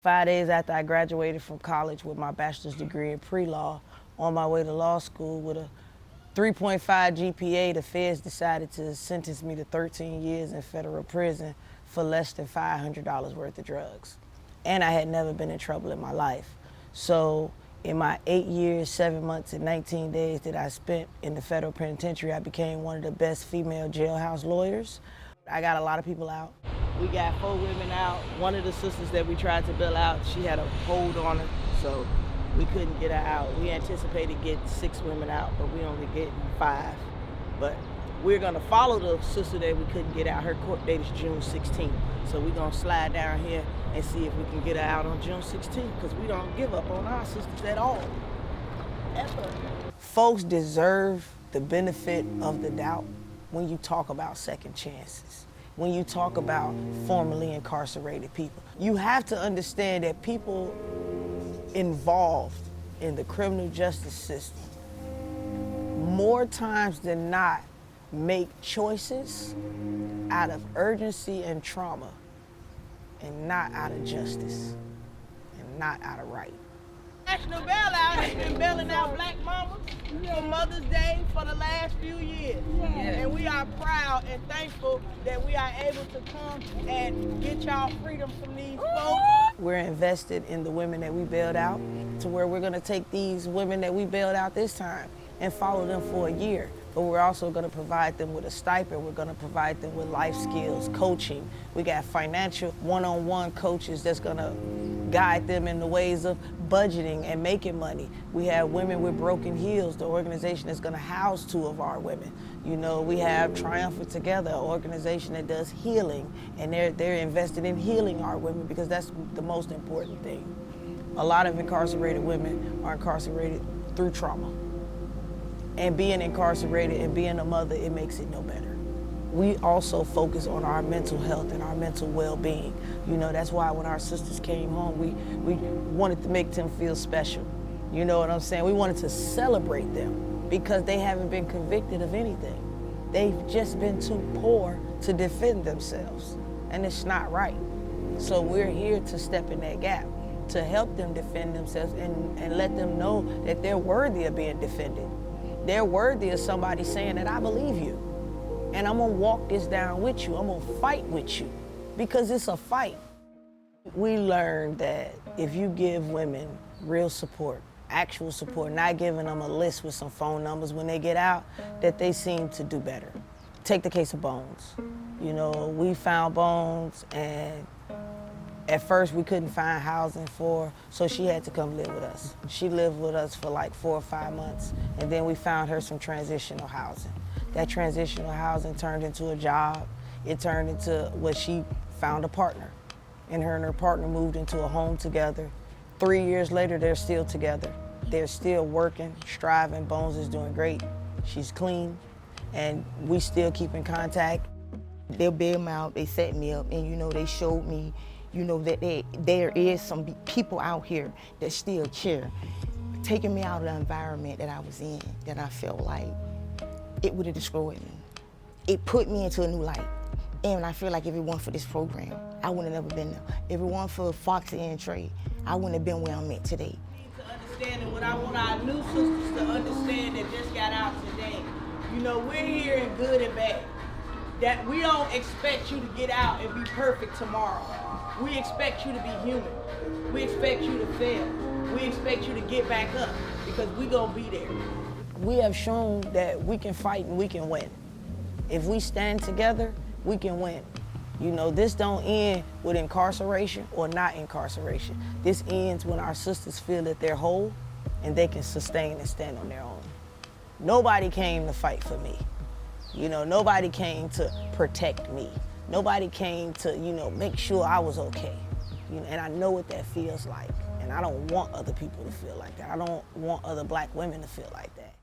5 days after I graduated from college with my bachelor's degree in pre-law, on my way to law school with a 3.5 GPA, the feds decided to sentence me to 13 years in federal prison for less than $500 worth of drugs. And I had never been in trouble in my life. So in my 8 years, 7 months, and 19 days that I spent in the federal penitentiary, I became one of the best female jailhouse lawyers. I got a lot of people out. We got 4 women out. One of the sisters that we tried to bail out, she had a hold on her, so we couldn't get her out. We anticipated getting 6 women out, but we only getting 5. But we're gonna follow the sister that we couldn't get out. Her court date is June 16th. So we're gonna slide down here and see if we can get her out on June 16th, because we don't give up on our sisters at all, ever. Folks deserve the benefit of the doubt when you talk about second chances, when you talk about formerly incarcerated people. You have to understand that people involved in the criminal justice system, more times than not, make choices out of urgency and trauma, and not out of justice, and not out of right. National Bailout has been bailing out black mamas for Mother's Day for the last few years. And we are proud and thankful that we are able to come and get y'all freedom from these folks. We're invested in the women that we bailed out, to where we're gonna take these women that we bailed out this time and follow them for a year. But we're also gonna provide them with a stipend. We're gonna provide them with life skills, coaching. We got financial one-on-one coaches that's gonna guide them in the ways of budgeting and making money. We have Women with Broken Heels, the organization that's gonna house 2 of our women. You know, we have Triumphant Together, an organization that does healing, and they're invested in healing our women, because that's the most important thing. A lot of incarcerated women are incarcerated through trauma. And being incarcerated and being a mother, it makes it no better. We also focus on our mental health and our mental well-being. You know, that's why when our sisters came home, we wanted to make them feel special. You know what I'm saying? We wanted to celebrate them because they haven't been convicted of anything. They've just been too poor to defend themselves, and it's not right. So we're here to step in that gap, to help them defend themselves and let them know that they're worthy of being defended. They're worthy of somebody saying that I believe you, and I'm gonna walk this down with you. I'm gonna fight with you, because it's a fight. We learned that if you give women real support, actual support, not giving them a list with some phone numbers when they get out, that they seem to do better. Take the case of Bones. You know, we found Bones, and at first we couldn't find housing for her, so she had to come live with us. She lived with us for like 4 or 5 months, and then we found her some transitional housing. That transitional housing turned into a job. It turned into what she found a partner, and her partner moved into a home together. 3 years later, they're still together. They're still working, striving. Bones is doing great. She's clean, and we still keep in contact. They bailed me out, they set me up, and you know, they showed me, you know, that there is some people out here that still care. Taking me out of the environment that I was in, that I felt like it would have destroyed me. It put me into a new light. And I feel like if it weren't for this program, I would have never been there. If it weren't for Foxy and Trey, I wouldn't have been where I'm at today. To understand, and what I want our new sisters to understand that just got out today, you know, we're here in good and bad. That we don't expect you to get out and be perfect tomorrow. We expect you to be human. We expect you to fail. We expect you to get back up, because we gonna be there. We have shown that we can fight and we can win. If we stand together, we can win. You know, this don't end with incarceration or not incarceration. This ends when our sisters feel that they're whole and they can sustain and stand on their own. Nobody came to fight for me. You know, nobody came to protect me. Nobody came to, you know, make sure I was okay. You know, and I know what that feels like. And I don't want other people to feel like that. I don't want other black women to feel like that.